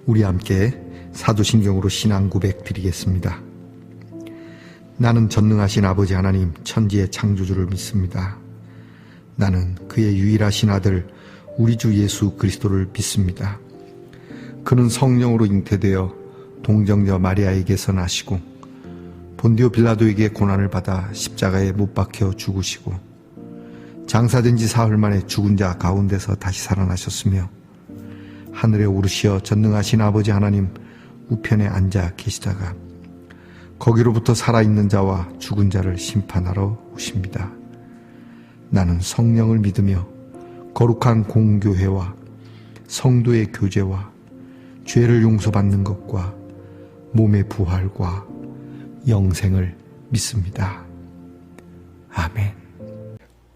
우리 함께 사도신경으로 신앙 고백 드리겠습니다. 나는 전능하신 아버지 하나님 천지의 창조주를 믿습니다. 나는 그의 유일하신 아들 우리 주 예수 그리스도를 믿습니다. 그는 성령으로 잉태되어 동정녀 마리아에게서 나시고 본디오 빌라도에게 고난을 받아 십자가에 못 박혀 죽으시고 장사된 지 사흘 만에 죽은 자 가운데서 다시 살아나셨으며 하늘에 오르시어 전능하신 아버지 하나님 우편에 앉아 계시다가 거기로부터 살아있는 자와 죽은 자를 심판하러 오십니다. 나는 성령을 믿으며 거룩한 공교회와 성도의 교제와 죄를 용서받는 것과 몸의 부활과 영생을 믿습니다. 아멘.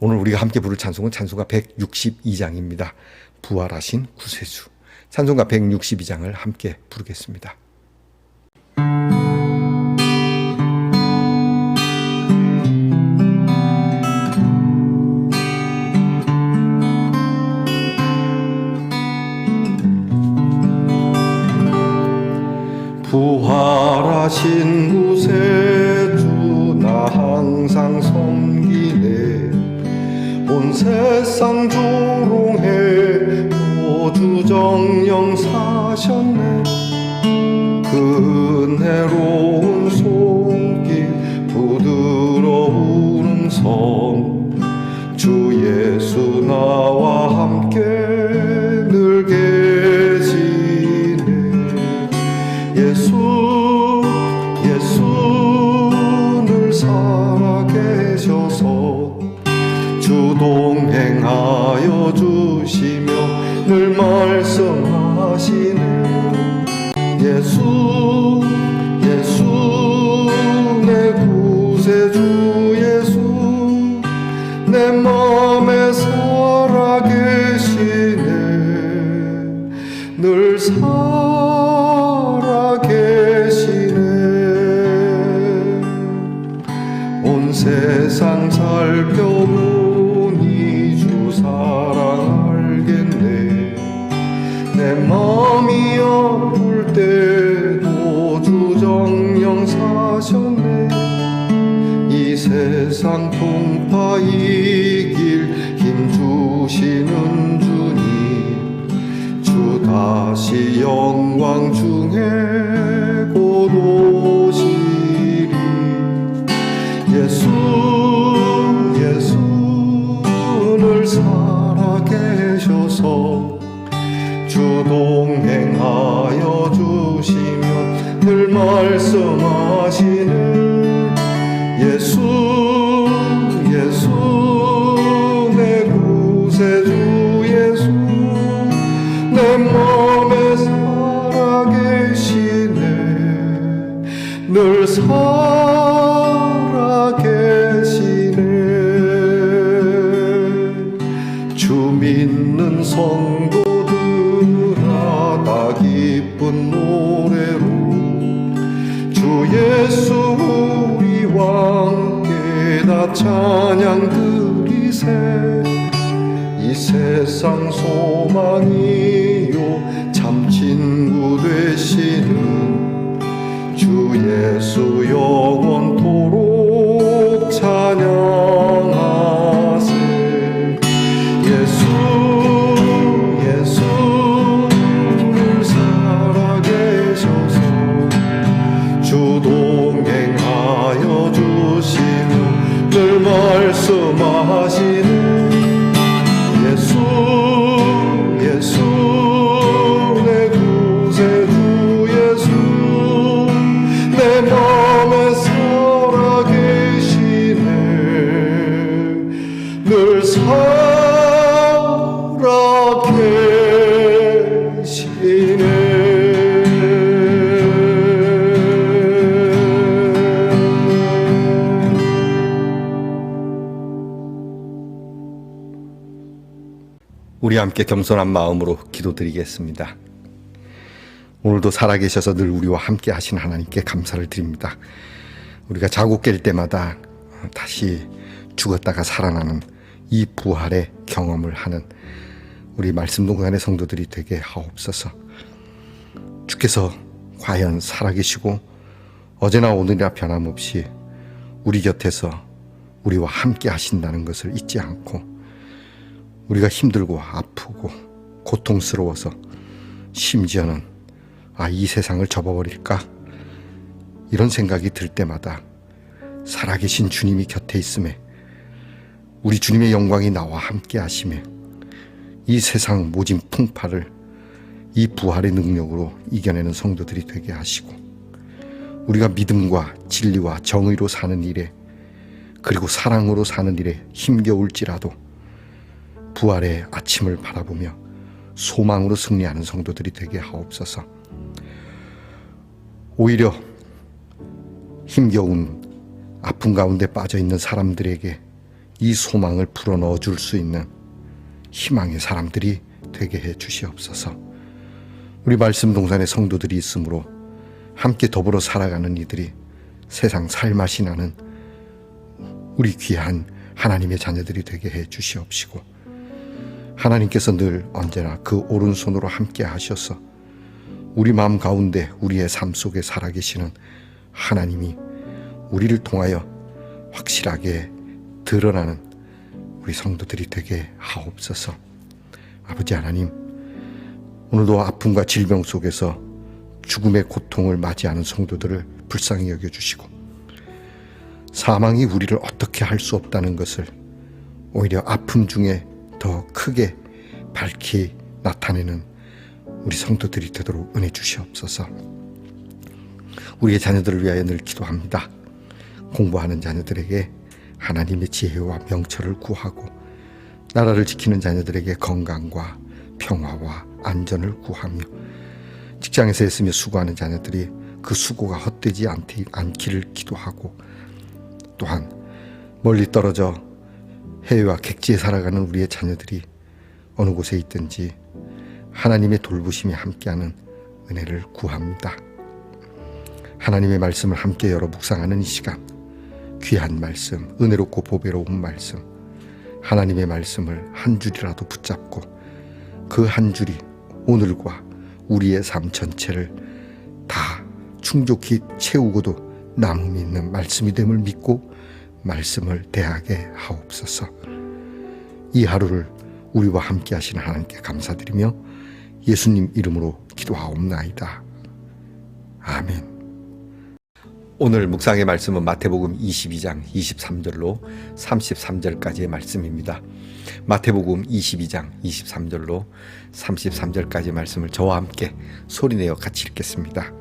오늘 우리가 함께 부를 찬송은 찬송가 162장입니다. 부활하신 구세주. 찬송가 162장을 함께 부르겠습니다. 부활하신 구세주 나 항상 섬기네. 온 세상 조롱해 보주정령 사셨네. 그 은혜로운 손길 부드러운 음성 주 예수 나와 함께 늘 계시네. 예수 늘 살아계셔서 주 동행하여 주시며 늘 말씀하시네. 예수 내 구세주 예수 내 맘에 살아계시네. 늘 살아계시네. 온 세상 살펴보니 주 사랑 알겠네. 내 마음이 아플 때도 주 정령 사셨네. 이 세상 풍파 이길 힘 주시는 주님 주 다시 영광 중에 곧 오시리. 예수 늘 살아계셔서 주 동행하여 주시며 늘 말씀하시네. 예수 내 구세주 예수 내 맘에 살아계시네. 늘 살아계시네. 주 믿는 성도들아 다 기쁜 노래로 주 예수 우리 왕께 다 찬양 드리세. 이 세상 소망이요 참 친구 되시는 주 예수 영원토록 찬양하세. 예수 늘 살아계셔서 주 동행하여 주시며 늘 말씀하시네. 예수 내 구세주 예수 내 맘에 살아계시네. 늘 살아계시네. 우리 함께 겸손한 마음으로 기도드리겠습니다. 오늘도 살아계셔서 늘 우리와 함께 하신 하나님께 감사를 드립니다. 우리가 자고 깰 때마다 다시 죽었다가 살아나는 이 부활의 경험을 하는 우리 말씀 동산의 성도들이 되게 하옵소서. 주께서 과연 살아계시고 어제나 오늘이나 변함없이 우리 곁에서 우리와 함께 하신다는 것을 잊지 않고, 우리가 힘들고 아프고 고통스러워서 심지어는 이 세상을 접어버릴까 이런 생각이 들 때마다 살아계신 주님이 곁에 있음에, 우리 주님의 영광이 나와 함께 하심에 이 세상 모진 풍파를 이 부활의 능력으로 이겨내는 성도들이 되게 하시고, 우리가 믿음과 진리와 정의로 사는 일에, 그리고 사랑으로 사는 일에 힘겨울지라도 부활의 아침을 바라보며 소망으로 승리하는 성도들이 되게 하옵소서. 오히려 힘겨운 아픔 가운데 빠져있는 사람들에게 이 소망을 불어넣어 줄 수 있는 희망의 사람들이 되게 해 주시옵소서. 우리 말씀 동산에 성도들이 있으므로 함께 더불어 살아가는 이들이 세상 살맛이 나는 우리 귀한 하나님의 자녀들이 되게 해 주시옵시고, 하나님께서 늘 언제나 그 오른손으로 함께 하셔서 우리 마음 가운데 우리의 삶 속에 살아계시는 하나님이 우리를 통하여 확실하게 드러나는 우리 성도들이 되게 하옵소서. 아버지 하나님, 오늘도 아픔과 질병 속에서 죽음의 고통을 맞이하는 성도들을 불쌍히 여겨주시고, 사망이 우리를 어떻게 할 수 없다는 것을 오히려 아픔 중에 더 크게 밝히 나타내는 우리 성도들이 되도록 은혜 주시옵소서. 우리의 자녀들을 위하여 늘 기도합니다. 공부하는 자녀들에게 하나님의 지혜와 명철을 구하고, 나라를 지키는 자녀들에게 건강과 평화와 안전을 구하며, 직장에서 애쓰며 수고하는 자녀들이 그 수고가 헛되지 않기를 기도하고, 또한 멀리 떨어져 해외와 객지에 살아가는 우리의 자녀들이 어느 곳에 있든지 하나님의 돌보심이 함께하는 은혜를 구합니다. 하나님의 말씀을 함께 열어 묵상하는 이 시간, 귀한 말씀, 은혜롭고 보배로운 말씀, 하나님의 말씀을 한 줄이라도 붙잡고 그 한 줄이 오늘과 우리의 삶 전체를 다 충족히 채우고도 남음이 있는 말씀이 됨을 믿고 말씀을 대하게 하옵소서. 이 하루를 우리와 함께 하시는 하나님께 감사드리며 예수님 이름으로 기도하옵나이다. 아멘. 오늘 묵상의 말씀은 마태복음 22장 23절로 33절까지의 말씀입니다. 마태복음 22장 23절로 33절까지의 말씀을 저와 함께 소리내어 같이 읽겠습니다.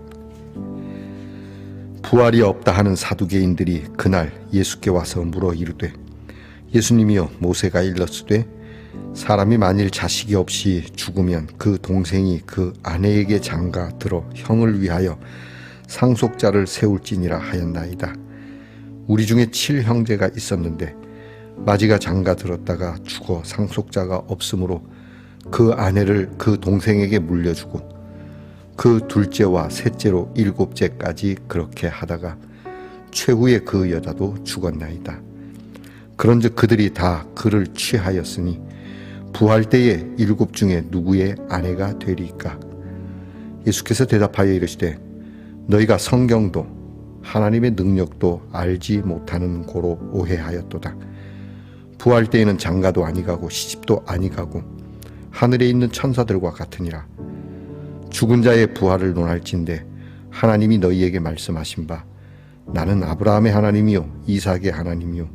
부활이 없다 하는 사두개인들이 그날 예수께 와서 물어 이르되, 예수님이여, 모세가 일렀으되 사람이 만일 자식이 없이 죽으면 그 동생이 그 아내에게 장가 들어 형을 위하여 상속자를 세울지니라 하였나이다. 우리 중에 7형제가 있었는데 마지가 장가 들었다가 죽어 상속자가 없으므로 그 아내를 그 동생에게 물려주고, 그 둘째와 셋째로 7째까지 그렇게 하다가 최후의 그 여자도 죽었나이다. 그런즉 그들이 다 그를 취하였으니 부활 때에 7 중에 누구의 아내가 되리까? 예수께서 대답하여 이르시되, 너희가 성경도 하나님의 능력도 알지 못하는 고로 오해하였도다. 부활 때에는 장가도 아니가고 시집도 아니가고 하늘에 있는 천사들과 같으니라. 죽은 자의 부활을 논할진대 하나님이 너희에게 말씀하신 바 나는 아브라함의 하나님이요 이삭의 하나님이요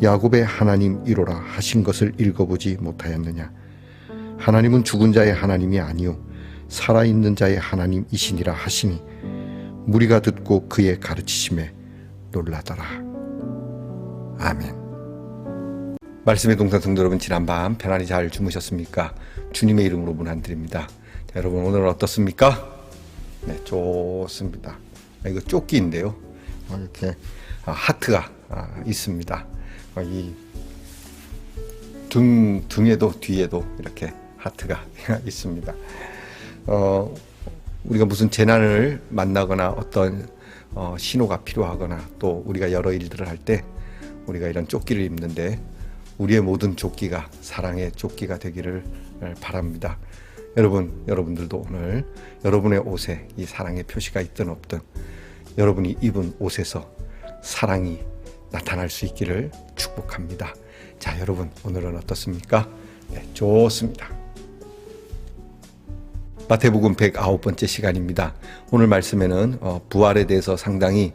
야곱의 하나님이로라 하신 것을 읽어보지 못하였느냐? 하나님은 죽은 자의 하나님이 아니요 살아있는 자의 하나님이시니라 하시니 무리가 듣고 그의 가르치심에 놀라더라. 아멘. 말씀의 동산 성도 여러분, 지난밤 편안히 잘 주무셨습니까? 주님의 이름으로 문안드립니다. 자, 여러분 오늘은 어떻습니까? 네, 좋습니다. 이거 조끼인데요. 이렇게 하트가 있습니다. 이 등에도 뒤에도 이렇게 하트가 있습니다. 우리가 무슨 재난을 만나거나 어떤 신호가 필요하거나 또 우리가 여러 일들을 할 때 우리가 이런 조끼를 입는데, 우리의 모든 조끼가 사랑의 조끼가 되기를 바랍니다. 여러분들도 오늘 여러분의 옷에 이 사랑의 표시가 있든 없든 여러분이 입은 옷에서 사랑이 나타날 수 있기를 축복합니다. 자, 여러분 오늘은 어떻습니까? 네, 좋습니다. 마태복음 109번째 시간입니다. 오늘 말씀에는 부활에 대해서 상당히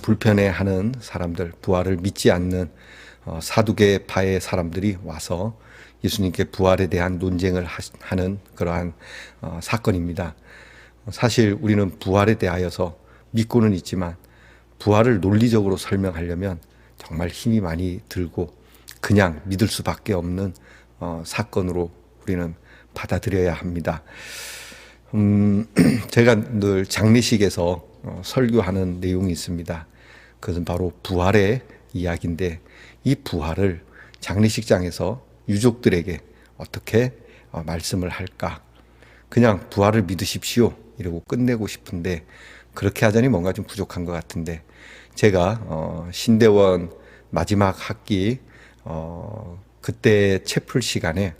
불편해하는 사람들, 부활을 믿지 않는 사두개파의 사람들이 와서 예수님께 부활에 대한 논쟁을 하는 그러한 사건입니다. 사실 우리는 부활에 대하여서 믿고는 있지만 부활을 논리적으로 설명하려면 정말 힘이 많이 들고 그냥 믿을 수밖에 없는 사건으로 우리는 받아들여야 합니다. 제가 늘 장례식에서 설교하는 내용이 있습니다. 그것은 바로 부활의 이야기인데 이 부활을 장례식장에서 유족들에게 어떻게 말씀을 할까? 그냥 부활을 믿으십시오 이러고 끝내고 싶은데 그렇게 하자니 뭔가 좀 부족한 것 같은데 제가 신대원 마지막 학기 그때 채플 시간에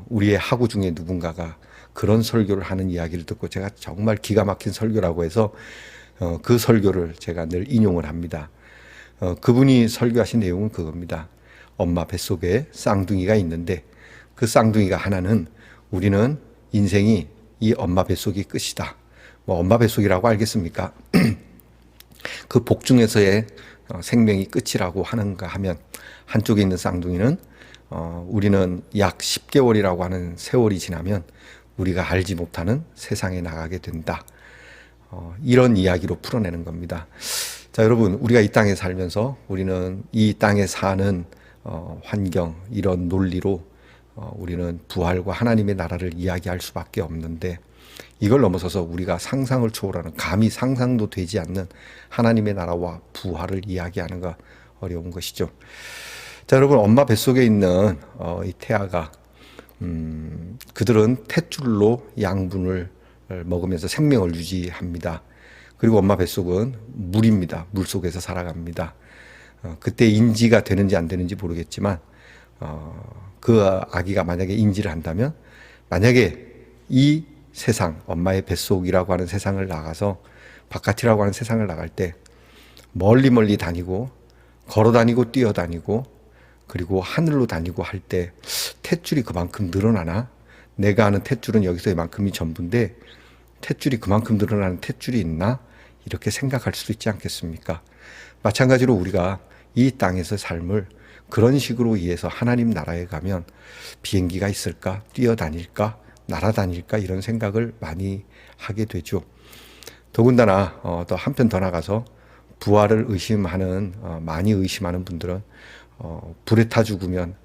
우리의 학우 중에 누군가가 그런 설교를 하는 이야기를 듣고 제가 정말 기가 막힌 설교라고 해서 그 설교를 제가 늘 인용을 합니다. 그분이 설교하신 내용은 그겁니다. 엄마 뱃속에 쌍둥이가 있는데 그 쌍둥이가 하나는 우리는 인생이 이 엄마 뱃속이 끝이다. 뭐 엄마 뱃속이라고 알겠습니까? 그 복중에서의 생명이 끝이라고 하는가 하면 한쪽에 있는 쌍둥이는 우리는 약 10개월이라고 하는 세월이 지나면 우리가 알지 못하는 세상에 나가게 된다. 이런 이야기로 풀어내는 겁니다. 자, 여러분, 우리가 이 땅에 살면서 우리는 이 땅에 사는 환경, 이런 논리로 우리는 부활과 하나님의 나라를 이야기할 수밖에 없는데 이걸 넘어서서 우리가 상상을 초월하는 감히 상상도 되지 않는 하나님의 나라와 부활을 이야기하는 거 어려운 것이죠. 자, 여러분, 엄마 뱃속에 있는 이 태아가 그들은 탯줄로 양분을 먹으면서 생명을 유지합니다. 그리고 엄마 뱃속은 물입니다. 물 속에서 살아갑니다. 그때 인지가 되는지 안 되는지 모르겠지만 그 아기가 만약에 인지를 한다면 만약에 이 세상, 엄마의 뱃속이라고 하는 세상을 나가서 바깥이라고 하는 세상을 나갈 때 멀리 다니고 걸어 다니고 뛰어 다니고 그리고 하늘로 다니고 할 때 탯줄이 그만큼 늘어나나? 내가 아는 탯줄은 여기서 이만큼이 전부인데 탯줄이 그만큼 늘어나는 탯줄이 있나? 이렇게 생각할 수도 있지 않겠습니까? 마찬가지로 우리가 이 땅에서 삶을 그런 식으로 이해해서 하나님 나라에 가면 비행기가 있을까? 뛰어다닐까? 날아다닐까? 이런 생각을 많이 하게 되죠. 더군다나 또 한편 더 나가서 부활을 의심하는 많이 의심하는 분들은 불에 타 죽으면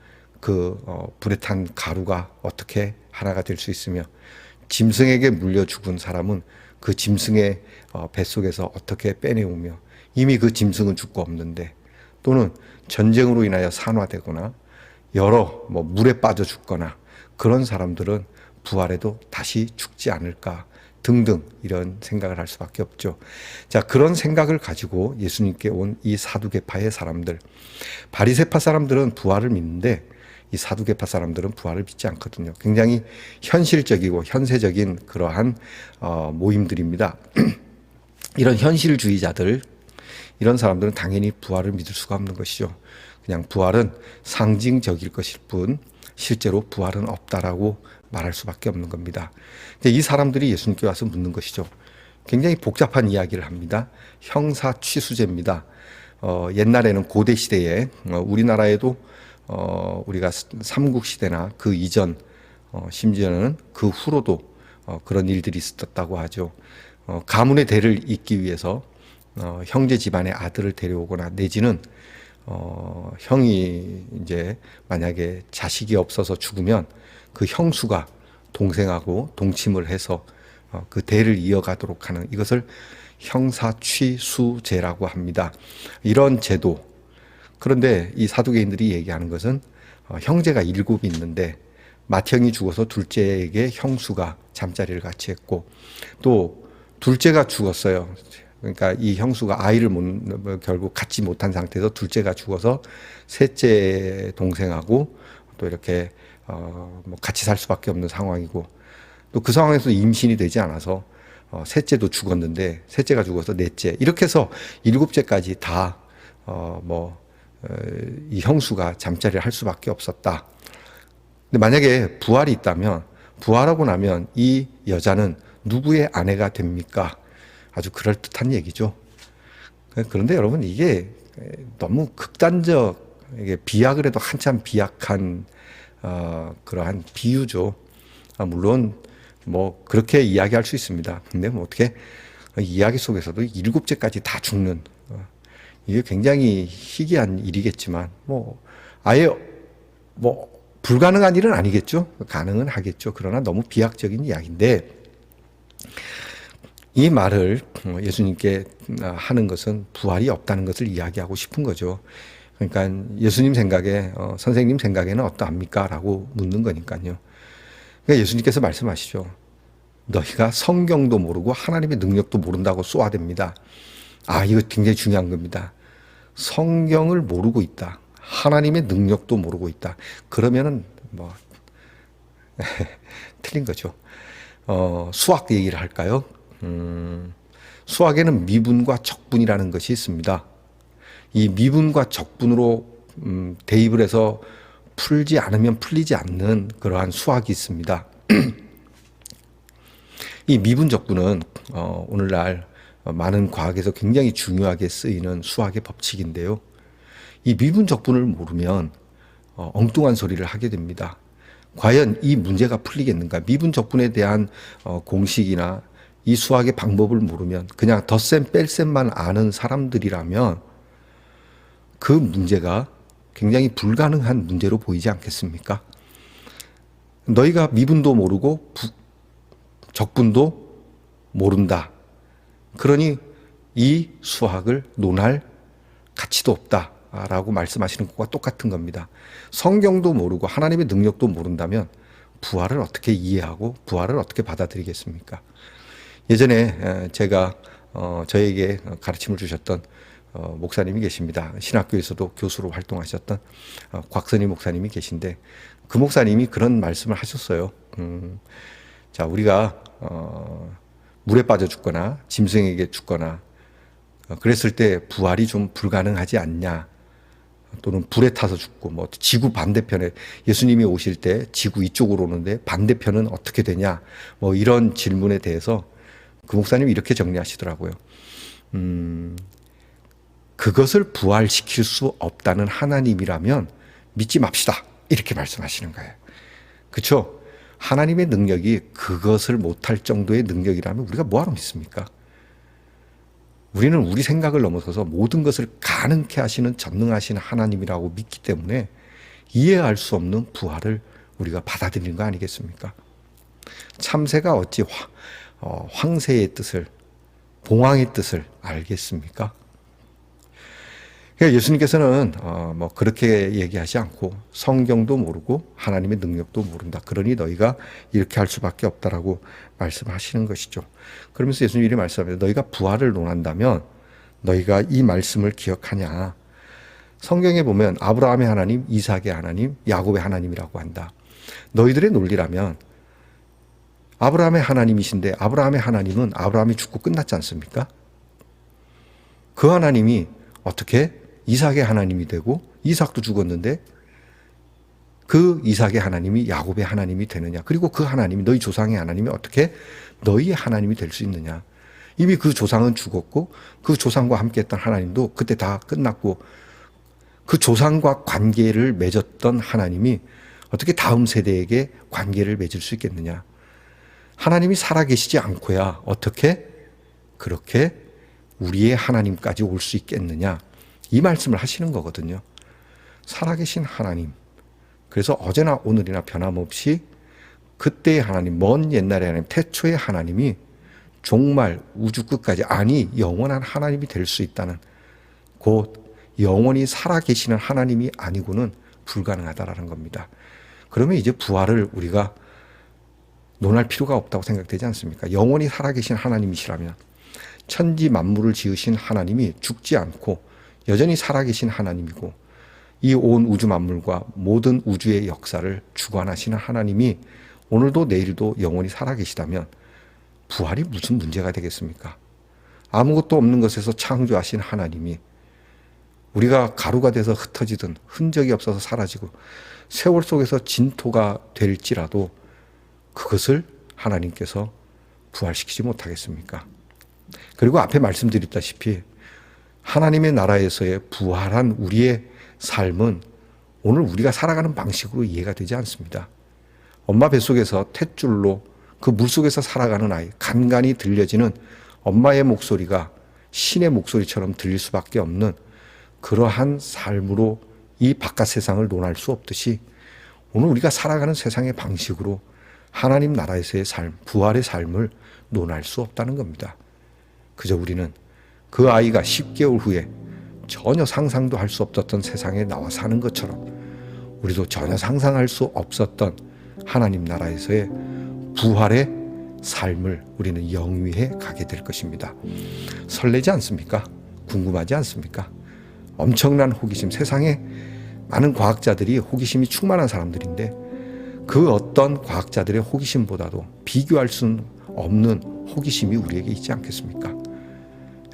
그 불에 탄 가루가 어떻게 하나가 될 수 있으며 짐승에게 물려 죽은 사람은 그 짐승의 뱃속에서 어떻게 빼내오며 이미 그 짐승은 죽고 없는데 또는 전쟁으로 인하여 산화되거나 여러 물에 빠져 죽거나 그런 사람들은 부활해도 다시 죽지 않을까 등등 이런 생각을 할 수밖에 없죠. 자, 그런 생각을 가지고 예수님께 온 이 사두개파의 사람들, 바리새파 사람들은 부활을 믿는데 이 사두개파 사람들은 부활을 믿지 않거든요. 굉장히 현실적이고 현세적인 그러한 모임들입니다. 이런 현실주의자들, 이런 사람들은 당연히 부활을 믿을 수가 없는 것이죠. 그냥 부활은 상징적일 것일 뿐 실제로 부활은 없다라고 말할 수밖에 없는 겁니다. 이제 이 사람들이 예수님께 와서 묻는 것이죠. 굉장히 복잡한 이야기를 합니다. 형사취수제입니다. 옛날에는 고대 시대에 우리나라에도 우리가 삼국시대나 그 이전 심지어는 그 후로도 그런 일들이 있었다고 하죠. 가문의 대를 잇기 위해서 형제 집안의 아들을 데려오거나 내지는 형이 이제 만약에 자식이 없어서 죽으면 그 형수가 동생하고 동침을 해서 그 대를 이어가도록 하는 이것을 형사취수제라고 합니다. 이런 제도. 그런데 이 사두개인들이 얘기하는 것은 형제가 7이 있는데 맏형이 죽어서 둘째에게 형수가 잠자리를 같이 했고 또 둘째가 죽었어요. 그러니까 이 형수가 아이를 결국 갖지 못한 상태에서 둘째가 죽어서 셋째 동생하고 또 이렇게 같이 살 수밖에 없는 상황이고 또 그 상황에서 임신이 되지 않아서 셋째도 죽었는데 셋째가 죽어서 넷째 이렇게 해서 일곱째까지 다 이 형수가 잠자리를 할 수밖에 없었다. 근데 만약에 부활이 있다면 부활하고 나면 이 여자는 누구의 아내가 됩니까? 아주 그럴듯한 얘기죠. 그런데 여러분 이게 너무 극단적, 이게 비약을 해도 한참 비약한 그러한 비유죠. 물론 뭐 그렇게 이야기할 수 있습니다. 근데 뭐 어떻게 이야기 속에서도 일곱째까지 다 죽는 이게 굉장히 희귀한 일이겠지만 뭐 아예 뭐 불가능한 일은 아니겠죠. 가능은 하겠죠. 그러나 너무 비약적인 이야기인데 이 말을 예수님께 하는 것은 부활이 없다는 것을 이야기하고 싶은 거죠. 그러니까 예수님 생각에 선생님 생각에는 어떠합니까? 라고 묻는 거니까요. 그러니까 예수님께서 말씀하시죠. 너희가 성경도 모르고 하나님의 능력도 모른다고 쏘아댑니다. 이거 굉장히 중요한 겁니다. 성경을 모르고 있다. 하나님의 능력도 모르고 있다. 그러면은 뭐 틀린 거죠. 수학 얘기를 할까요? 수학에는 미분과 적분이라는 것이 있습니다. 이 미분과 적분으로 대입을 해서 풀지 않으면 풀리지 않는 그러한 수학이 있습니다. 이 미분 적분은 오늘날 많은 과학에서 굉장히 중요하게 쓰이는 수학의 법칙인데요. 이 미분 적분을 모르면 엉뚱한 소리를 하게 됩니다. 과연 이 문제가 풀리겠는가? 미분 적분에 대한 공식이나 이 수학의 방법을 모르면 그냥 덧셈 뺄셈만 아는 사람들이라면 그 문제가 굉장히 불가능한 문제로 보이지 않겠습니까? 너희가 미분도 모르고 적분도 모른다. 그러니 이 수학을 논할 가치도 없다라고 말씀하시는 것과 똑같은 겁니다. 성경도 모르고 하나님의 능력도 모른다면 부활을 어떻게 이해하고 부활을 어떻게 받아들이겠습니까? 예전에 제가 저에게 가르침을 주셨던 목사님이 계십니다. 신학교에서도 교수로 활동하셨던 곽선희 목사님이 계신데 그 목사님이 그런 말씀을 하셨어요. 자, 우리가 물에 빠져 죽거나 짐승에게 죽거나 그랬을 때 부활이 좀 불가능하지 않냐, 또는 불에 타서 죽고 뭐 지구 반대편에 예수님이 오실 때 지구 이쪽으로 오는데 반대편은 어떻게 되냐, 뭐 이런 질문에 대해서 그 목사님이 이렇게 정리하시더라고요. 그것을 부활시킬 수 없다는 하나님이라면 믿지 맙시다, 이렇게 말씀하시는 거예요. 그렇죠? 하나님의 능력이 그것을 못할 정도의 능력이라면 우리가 뭐하러 믿습니까? 우리는 우리 생각을 넘어서서 모든 것을 가능케 하시는 전능하신 하나님이라고 믿기 때문에 이해할 수 없는 부활을 우리가 받아들이는 거 아니겠습니까? 참새가 어찌 황새의 뜻을, 봉황의 뜻을 알겠습니까? 그러니까 예수님께서는 뭐 그렇게 얘기하지 않고 성경도 모르고 하나님의 능력도 모른다. 그러니 너희가 이렇게 할 수밖에 없다라고 말씀하시는 것이죠. 그러면서 예수님이 말씀합니다. 너희가 부활을 논한다면 너희가 이 말씀을 기억하냐. 성경에 보면 아브라함의 하나님, 이삭의 하나님, 야곱의 하나님이라고 한다. 너희들의 논리라면 아브라함의 하나님이신데 아브라함의 하나님은 아브라함이 죽고 끝났지 않습니까? 그 하나님이 어떻게 이삭의 하나님이 되고 이삭도 죽었는데 그 이삭의 하나님이 야곱의 하나님이 되느냐. 그리고 그 하나님이 너희 조상의 하나님이 어떻게 너희의 하나님이 될 수 있느냐. 이미 그 조상은 죽었고 그 조상과 함께 했던 하나님도 그때 다 끝났고 그 조상과 관계를 맺었던 하나님이 어떻게 다음 세대에게 관계를 맺을 수 있겠느냐. 하나님이 살아계시지 않고야 어떻게 그렇게 우리의 하나님까지 올 수 있겠느냐. 이 말씀을 하시는 거거든요. 살아계신 하나님. 그래서 어제나 오늘이나 변함없이 그때의 하나님, 먼 옛날의 하나님, 태초의 하나님이 정말 우주 끝까지, 아니 영원한 하나님이 될 수 있다는, 곧 영원히 살아계시는 하나님이 아니고는 불가능하다라는 겁니다. 그러면 이제 부활을 우리가 논할 필요가 없다고 생각되지 않습니까? 영원히 살아계신 하나님이시라면, 천지 만물을 지으신 하나님이 죽지 않고 여전히 살아계신 하나님이고 이 온 우주 만물과 모든 우주의 역사를 주관하시는 하나님이 오늘도 내일도 영원히 살아계시다면 부활이 무슨 문제가 되겠습니까? 아무것도 없는 것에서 창조하신 하나님이 우리가 가루가 돼서 흩어지든 흔적이 없어서 사라지고 세월 속에서 진토가 될지라도 그것을 하나님께서 부활시키지 못하겠습니까? 그리고 앞에 말씀드렸다시피 하나님의 나라에서의 부활한 우리의 삶은 오늘 우리가 살아가는 방식으로 이해가 되지 않습니다. 엄마 뱃속에서 탯줄로 그 물속에서 살아가는 아이, 간간히 들려지는 엄마의 목소리가 신의 목소리처럼 들릴 수밖에 없는 그러한 삶으로 이 바깥 세상을 논할 수 없듯이 오늘 우리가 살아가는 세상의 방식으로 하나님 나라에서의 삶, 부활의 삶을 논할 수 없다는 겁니다. 그저 우리는 그 아이가 10개월 후에 전혀 상상도 할 수 없었던 세상에 나와 사는 것처럼 우리도 전혀 상상할 수 없었던 하나님 나라에서의 부활의 삶을 우리는 영위해 가게 될 것입니다. 설레지 않습니까? 궁금하지 않습니까? 엄청난 호기심, 세상에 많은 과학자들이 호기심이 충만한 사람들인데 그 어떤 과학자들의 호기심보다도 비교할 수 없는 호기심이 우리에게 있지 않겠습니까?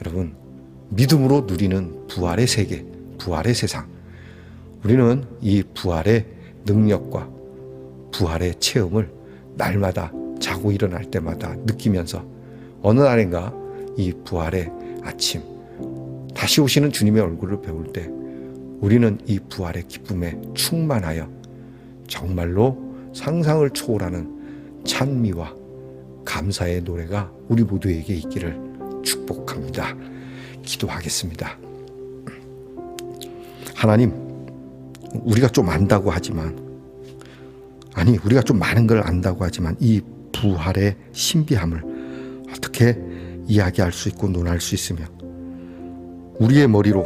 여러분, 믿음으로 누리는 부활의 세계, 부활의 세상, 우리는 이 부활의 능력과 부활의 체험을 날마다 자고 일어날 때마다 느끼면서 어느 날인가 이 부활의 아침, 다시 오시는 주님의 얼굴을 배울 때 우리는 이 부활의 기쁨에 충만하여 정말로 상상을 초월하는 찬미와 감사의 노래가 우리 모두에게 있기를 축복합니다. 기도하겠습니다. 하나님, 우리가 좀 안다고 하지만, 우리가 좀 많은 걸 안다고 하지만 이 부활의 신비함을 어떻게 이야기할 수 있고 논할 수 있으며 우리의 머리로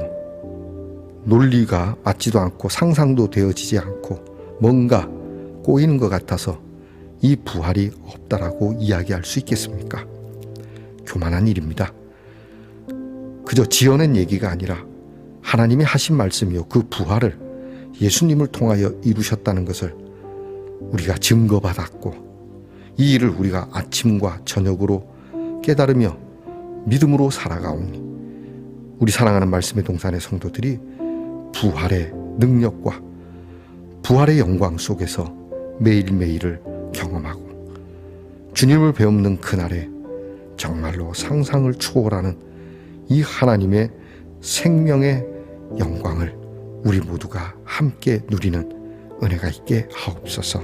논리가 맞지도 않고 상상도 되어지지 않고 뭔가 꼬이는 것 같아서 이 부활이 없다라고 이야기할 수 있겠습니까? 교만한 일입니다. 그저 지어낸 얘기가 아니라 하나님이 하신 말씀이요, 그 부활을 예수님을 통하여 이루셨다는 것을 우리가 증거받았고 이 일을 우리가 아침과 저녁으로 깨달으며 믿음으로 살아가오니 우리 사랑하는 말씀의 동산의 성도들이 부활의 능력과 부활의 영광 속에서 매일매일을 경험하고 주님을 배우는 그날에 정말로 상상을 초월하는 이 하나님의 생명의 영광을 우리 모두가 함께 누리는 은혜가 있게 하옵소서.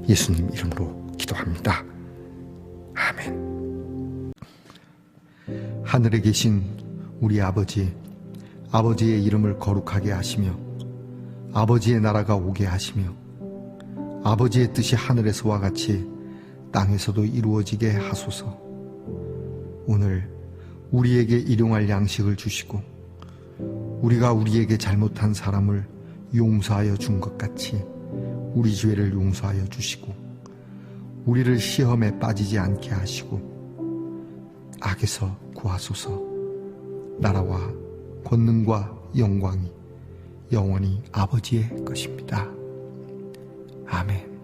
예수님 이름으로 기도합니다. 아멘. 하늘에 계신 우리 아버지, 아버지의 이름을 거룩하게 하시며 아버지의 나라가 오게 하시며 아버지의 뜻이 하늘에서와 같이 땅에서도 이루어지게 하소서. 오늘 우리에게 일용할 양식을 주시고 우리가 우리에게 잘못한 사람을 용서하여 준 것 같이 우리 죄를 용서하여 주시고 우리를 시험에 빠지지 않게 하시고 악에서 구하소서. 나라와 권능과 영광이 영원히 아버지의 것입니다. 아멘.